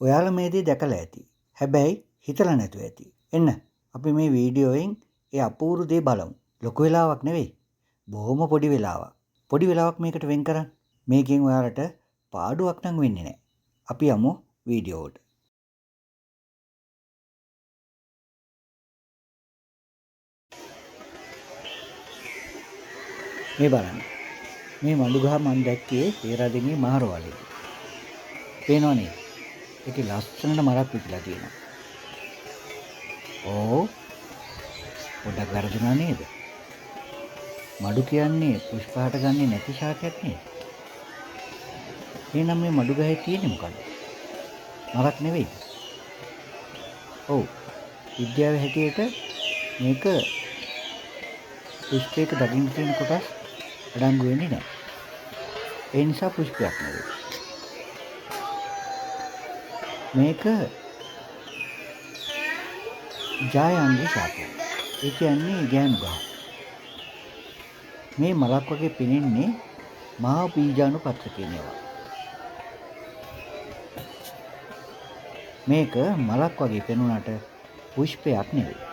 ඔයාලා මේ දේ දැකලා ඇති. හැබැයි හිතලා නැතුව ඇති. එන්න අපි මේ වීඩියෝයෙන් ඒ අපූර්ව දේ බලමු. ලොකු වෙලාවක් නෙවෙයි. බොහොම පොඩි වෙලාවක්. පොඩි වෙලාවක් මේකට වෙන් කරන්න. මේකෙන් ඔයාලට පාඩුවක් නම් වෙන්නේ නැහැ. අපි යමු වීඩියෝවට. මේ බලන්න. මේ මඩුගහ මම දැක්කේ පේරාදෙණියේ මහරවලේ. පේනවනේ. ඒකේ ලස්සනට මරක් පිපිලා තියෙනවා. ඕ පොඩක් වැරදුනා නේද? මඩු කියන්නේ පුෂ්පහට ගන්නේ නැති ශාකයක් නේද? එහෙනම් මේ මඩු ගහේ තියෙන්නේ මොකද්ද? මරක් නෙවෙයි. ඔව්. විද්‍යාවේ හැටියට මේක පුෂ්පයක දකින්න තියෙන කොටස් අඩංගු වෙන්නේ නැහැ. ඒ නිසා පුෂ්පයක් නෙවෙයි. මේක ජායන්ගේ ශාකය. ඒ කියන්නේ ගෑනු ගහ. මේ මලක් වගේ පෙනෙන්නේ මහා බීජාණුපත්‍ර කියන ඒවා. මේක මලක් වගේ පෙනුනට පුෂ්පයක් නෙවෙයි.